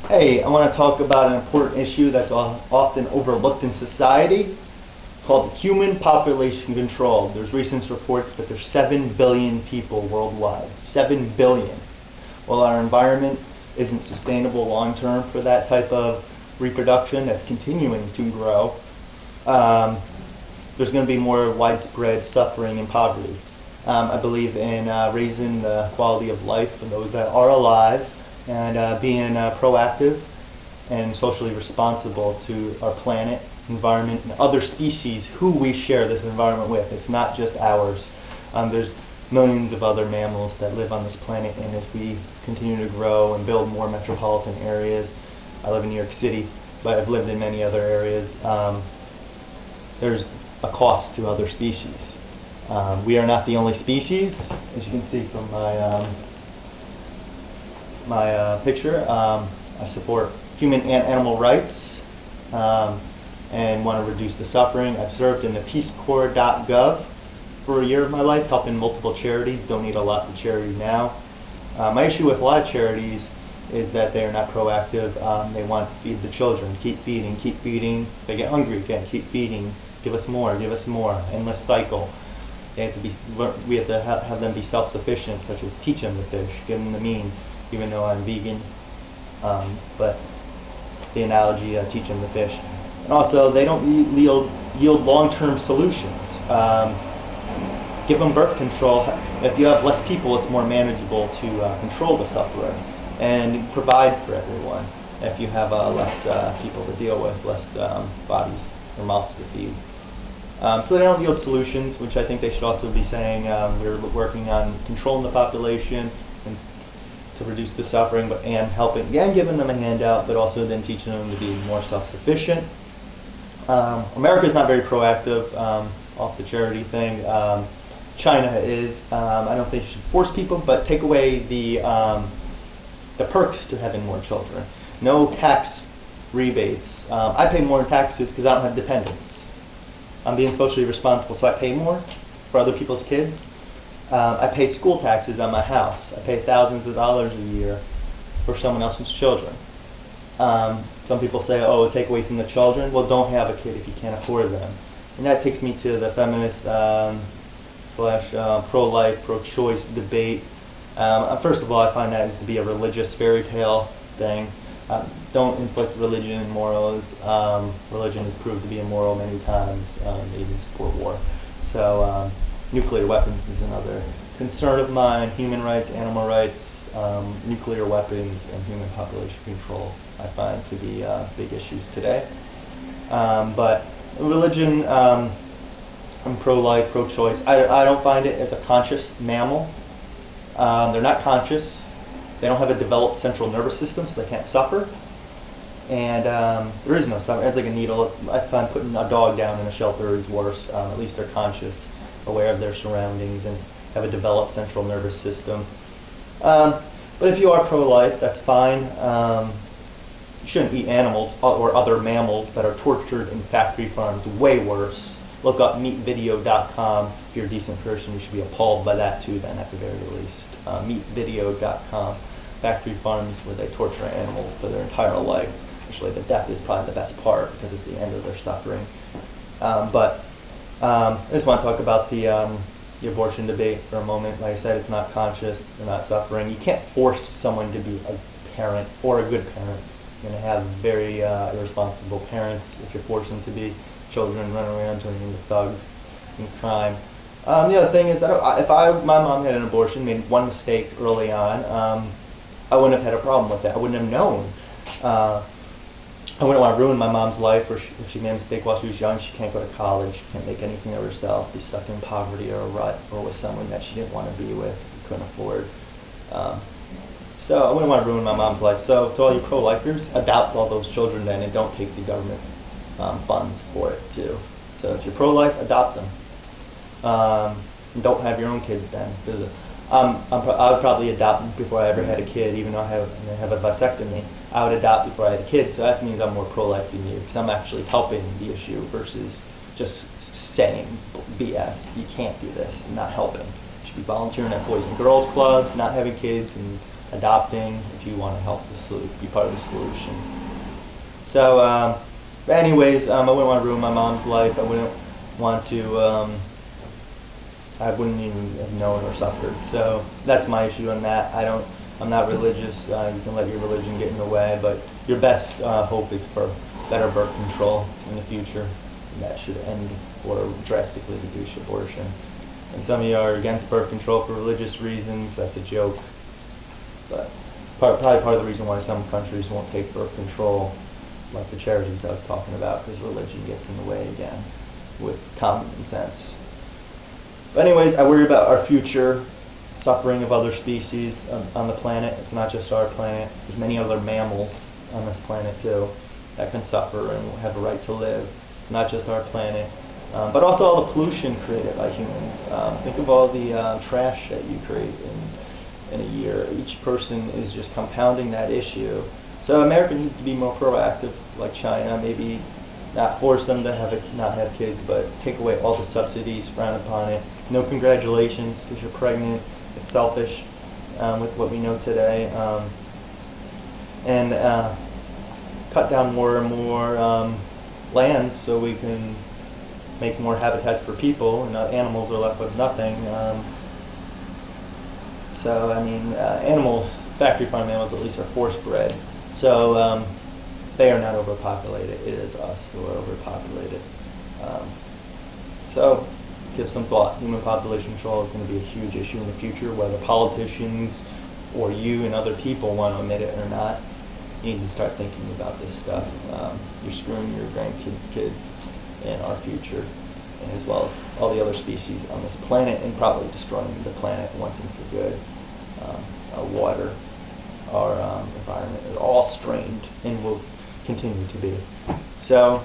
Hey, I want to talk about an important issue that's often overlooked in society called human population control. There's recent reports that there's 7 billion people worldwide. 7 billion. Well, our environment isn't sustainable long term for that type of reproduction that's continuing to grow. There's going to be more widespread suffering and poverty. I believe in raising the quality of life for those that are alive and being proactive and socially responsible to our planet, environment, and other species who we share this environment with. It's not just ours. There's millions of other mammals that live on this planet, and as we continue to grow and build more metropolitan areas, I live in New York City, but I've lived in many other areas, there's a cost to other species. We are not the only species, as you can see from my picture. I support human and animal rights and want to reduce the suffering. I've served in the PeaceCorps.gov for a year of my life, helping multiple charities, donate a lot to charity now. My issue with a lot of charities is that they are not proactive. They want to feed the children, keep feeding. They get hungry again, keep feeding, give us more, endless cycle. They have to be, we have to have them be self-sufficient, such as teach them to fish, give them the means, even though I'm vegan, but the analogy, teach them to fish. And also, they don't yield long-term solutions. Give them birth control. If you have less people, it's more manageable to control the suffering and provide for everyone. If you have less people to deal with, less bodies or mouths to feed. So they don't yield solutions, which I think they should also be saying we're working on controlling the population and to reduce the suffering, and helping, and giving them a handout, but also then teaching them to be more self-sufficient. America's not very proactive off the charity thing. China is. I don't think you should force people, but take away the perks to having more children. No tax rebates. I pay more in taxes because I don't have dependents. I'm being socially responsible, so I pay more for other people's kids. I pay school taxes on my house. I pay thousands of dollars a year for someone else's children. Some people say, oh, take away from the children. Well, don't have a kid if you can't afford them. And that takes me to the feminist slash pro-life, pro-choice debate. First of all, I find that to be a religious fairy tale thing. Don't inflict religion and morals. Religion has proved to be immoral many times, even support war. So nuclear weapons is another concern of mine. Human rights, animal rights, nuclear weapons, and human population control I find to be big issues today. But religion, I'm pro-life, pro-choice. I don't find it as a conscious mammal. They're not conscious. They don't have a developed central nervous system, so they can't suffer. And there is no suffering. It's like a needle. I find putting a dog down in a shelter is worse. At least they're conscious, aware of their surroundings, and have a developed central nervous system. But if you are pro-life, that's fine. You shouldn't eat animals or other mammals that are tortured in factory farms. Way worse. Look up meatvideo.com. If you're a decent person, you should be appalled by that too, then, at the very least. Meatvideo.com. Factory farms where they torture animals for their entire life. Actually, the death is probably the best part because it's the end of their suffering. I just want to talk about the abortion debate for a moment. Like I said, it's not conscious, they're not suffering. You can't force someone to be a parent or a good parent. You're going to have very irresponsible parents if you're forcing them to be. Children run around turning into thugs and crime. The other thing is, if my mom had an abortion, made one mistake early on, I wouldn't have had a problem with that. I wouldn't have known. I wouldn't want to ruin my mom's life, or if she made a mistake while she was young. She can't go to college, she can't make anything of herself, be stuck in poverty or a rut, or with someone that she didn't want to be with, couldn't afford. So I wouldn't want to ruin my mom's life. So to all you pro-lifers, adopt all those children then, and don't take the government funds for it too. So if you're pro-life, adopt them. And don't have your own kids then. I would probably adopt before I ever had a kid, even though I have a vasectomy. I would adopt before I had a kid, so that means I'm more pro-life than you, because I'm actually helping the issue versus just saying BS. You can't do this, and not helping. You should be volunteering at Boys and Girls Clubs, not having kids, and adopting if you want to help be part of the solution. So, but anyways, I wouldn't want to ruin my mom's life. I wouldn't want to. I wouldn't even have known or suffered. So that's my issue on that. I'm not religious. You can let your religion get in the way, but your best hope is for better birth control in the future. And that should end or drastically reduce abortion. And some of you are against birth control for religious reasons. That's a joke. But probably part of the reason why some countries won't take birth control, like the charities I was talking about, because religion gets in the way again with common sense. But anyways, I worry about our future, suffering of other species on the planet. It's not just our planet. There's many other mammals on this planet too that can suffer and have a right to live. It's not just our planet. But also all the pollution created by humans. Think of all the trash that you create in a year. Each person is just compounding that issue. So America needs to be more proactive, like China. Maybe not force them to not have kids, but take away all the subsidies, frown upon it. No congratulations because you're pregnant. It's selfish with what we know today. And cut down more and more land so we can make more habitats for people, and animals are left with nothing. So I mean, animals, factory farm animals at least, are force bred. So they are not overpopulated. It is us who are overpopulated. So give some thought. Human population control is going to be a huge issue in the future, whether politicians or you and other people want to admit it or not. You need to start thinking about this stuff. You're screwing your grandkids' kids and our future, and as well as all the other species on this planet, and probably destroying the planet once and for good. Our water, our environment is all strained and will continue to be. So